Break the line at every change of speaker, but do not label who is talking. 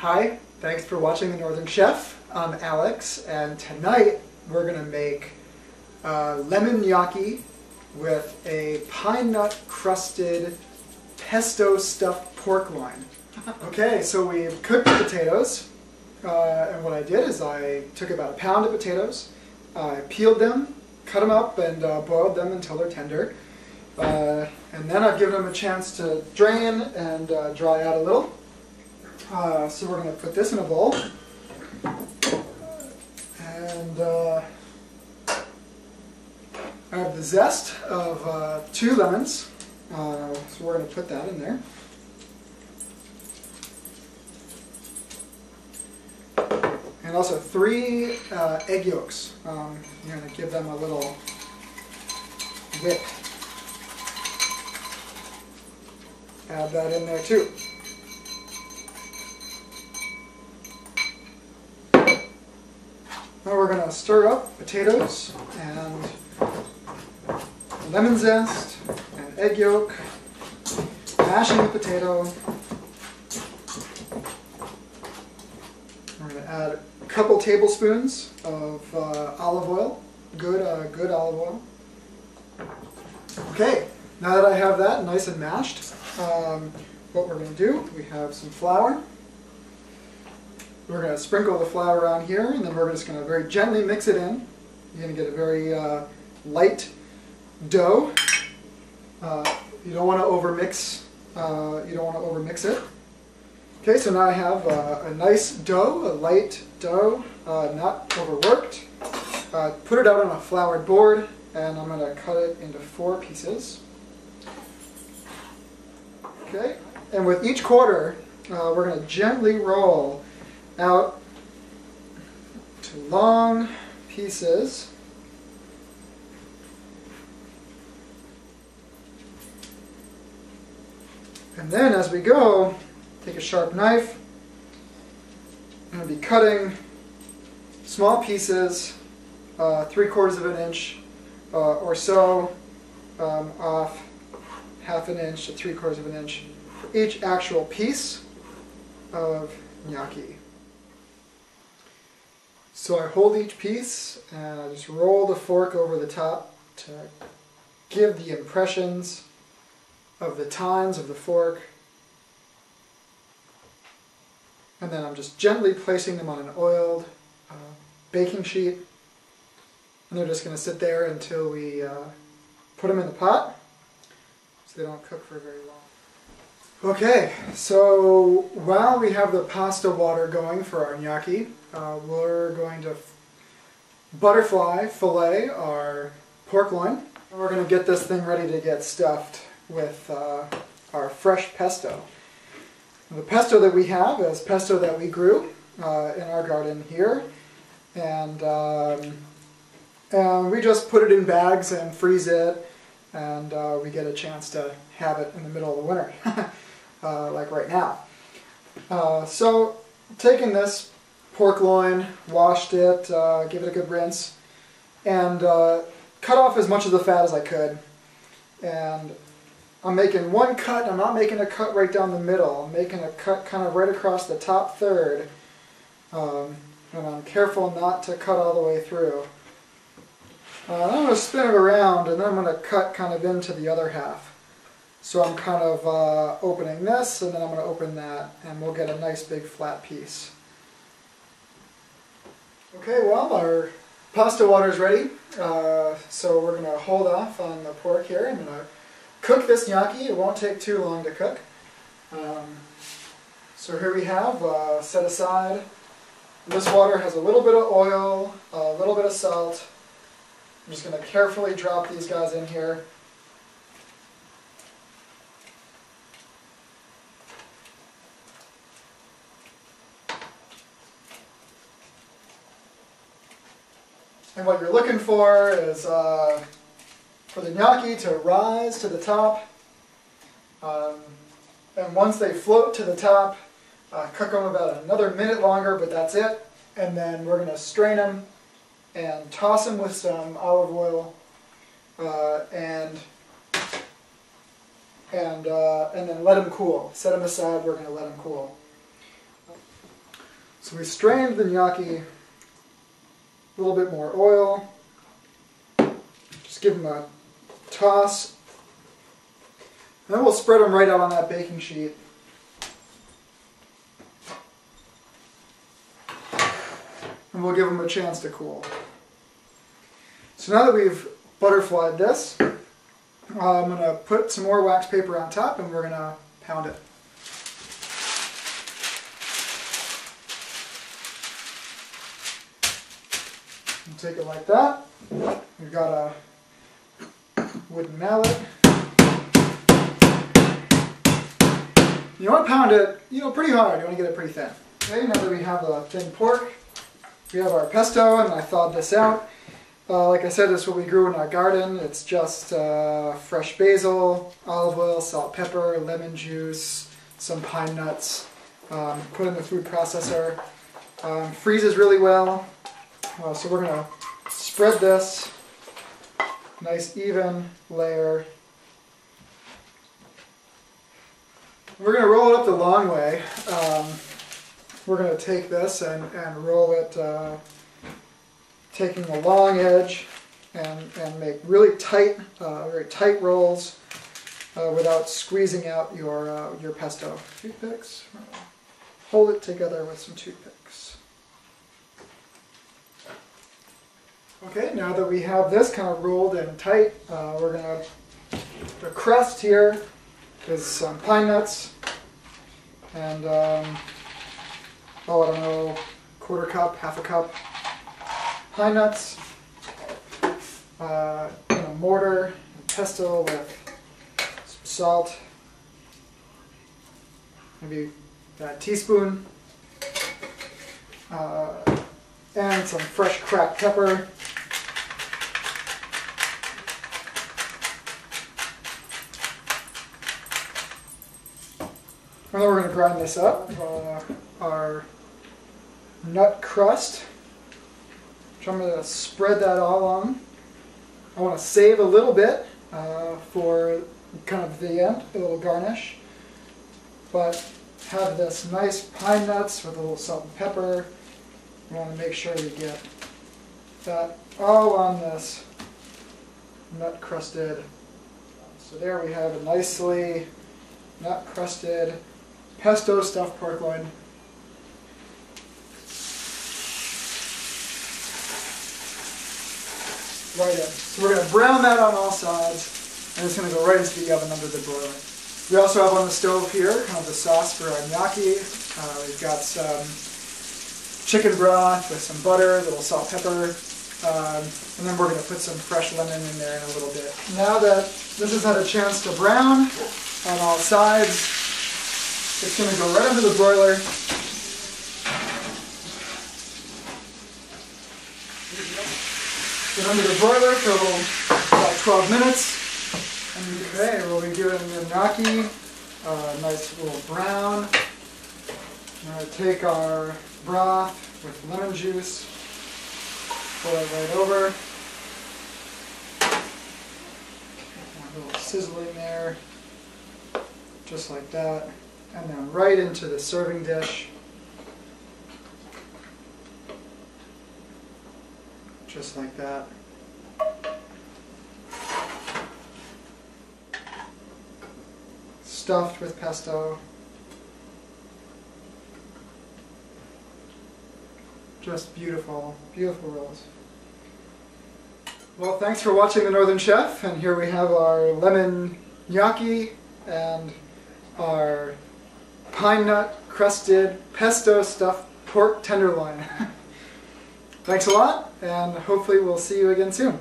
Hi, thanks for watching The Northern Chef. I'm Alex, and tonight we're going to make lemon gnocchi with a pine nut crusted pesto stuffed pork loin. Okay, so we've cooked the potatoes, and what I did is I took about a pound of potatoes, I peeled them, cut them up, and boiled them until they're tender. And then I've given them a chance to drain and dry out a little. So we're going to put this in a bowl, and I have the zest of 2 lemons, so we're going to put that in there. And also 3 egg yolks. I'm going to give them a little whip. Add that in there too. Now we're going to stir up potatoes and lemon zest and egg yolk, mashing the potato. We're going to add a couple tablespoons of olive oil, good olive oil. Okay, now that I have that nice and mashed, what we're going to do, we have some flour. We're going to sprinkle the flour on here, and then we're just going to very gently mix it in. You're going to get a very light dough. You don't want to overmix. It. Okay, so now I have a nice dough, a light dough, not overworked. Put it out on a floured board, and I'm going to cut it into 4 pieces. Okay, and with each quarter, we're going to gently roll out to long pieces. And then as we go, take a sharp knife. I'm going to be cutting small pieces, 3/4 of an inch or so, off 1/2 inch to 3/4 of an inch for each actual piece of gnocchi. So I hold each piece and I just roll the fork over the top to give the impressions of the tines of the fork. And then I'm just gently placing them on an oiled baking sheet. And they're just going to sit there until we put them in the pot so they don't cook for very long. Okay, so while we have the pasta water going for our gnocchi, we're going to butterfly fillet our pork loin. And we're going to get this thing ready to get stuffed with our fresh pesto. And the pesto that we have is pesto that we grew in our garden here, and we just put it in bags and freeze it, and we get a chance to have it in the middle of the winter. Like right now. So taking this pork loin, washed it, give it a good rinse, and cut off as much of the fat as I could. And I'm making one cut. I'm not making a cut right down the middle. I'm making a cut kind of right across the top third. And I'm careful not to cut all the way through. I'm going to spin it around, and then I'm going to cut kind of into the other half. So I'm kind of opening this, and then I'm going to open that, and we'll get a nice big flat piece. Okay, well, our pasta water is ready, so we're going to hold off on the pork here. I'm going to cook this gnocchi. It won't take too long to cook. So here we have, set aside. This water has a little bit of oil, a little bit of salt. I'm just going to carefully drop these guys in here. And what you're looking for is for the gnocchi to rise to the top. And once they float to the top, cook them about another minute longer, but that's it. And then we're going to strain them and toss them with some olive oil and then let them cool. Set them aside, we're going to let them cool. So we strained the gnocchi, a little bit more oil, just give them a toss, and then we'll spread them right out on that baking sheet. And we'll give them a chance to cool. So now that we've butterflied this, I'm going to put some more wax paper on top and we're going to pound it. And take it like that. We've got a wooden mallet. You want to pound it, pretty hard. You want to get it pretty thin. Okay, now that we have the thin pork, we have our pesto, and I thawed this out. Like I said, this is what we grew in our garden. It's just fresh basil, olive oil, salt, pepper, lemon juice, some pine nuts. Put in the food processor. Freezes really well. So we're going to spread this, nice even layer. We're going to roll it up the long way. We're going to take this and roll it, taking the long edge and make really tight, very tight rolls without squeezing out your pesto. Toothpicks. Hold it together with some toothpicks. Okay, now that we have this kind of rolled and tight, we're going to, the crust here is some pine nuts and, I don't know, quarter cup, half a cup pine nuts, in a mortar, pesto with some salt, maybe a teaspoon, and some fresh cracked pepper. And then we're going to grind this up. Our nut crust, which I'm going to spread that all on. I want to save a little bit for kind of the end, a little garnish. But have this nice pine nuts with a little salt and pepper. You want to make sure you get that all on this nut crusted. So there we have a nicely nut crusted pesto stuffed pork loin. Right in. So we're going to brown that on all sides, and it's going to go right into the oven under the broiler. We also have on the stove here kind of the sauce for our gnocchi. We've got some chicken broth with some butter, a little salt, pepper, and then we're going to put some fresh lemon in there in a little bit. Now that this has had a chance to brown on all sides, it's going to go right under the broiler. Get under the broiler for about 12 minutes. Okay, we'll be giving the gnocchi a nice little brown. I'm going to take our broth with lemon juice, pour it right over. A little sizzling there, just like that. And then right into the serving dish. Just like that. Stuffed with pesto. Just beautiful, beautiful rolls. Well, thanks for watching The Northern Chef, and here we have our lemon gnocchi and our pine nut crusted pesto stuffed pork tenderloin. Thanks a lot, and hopefully we'll see you again soon.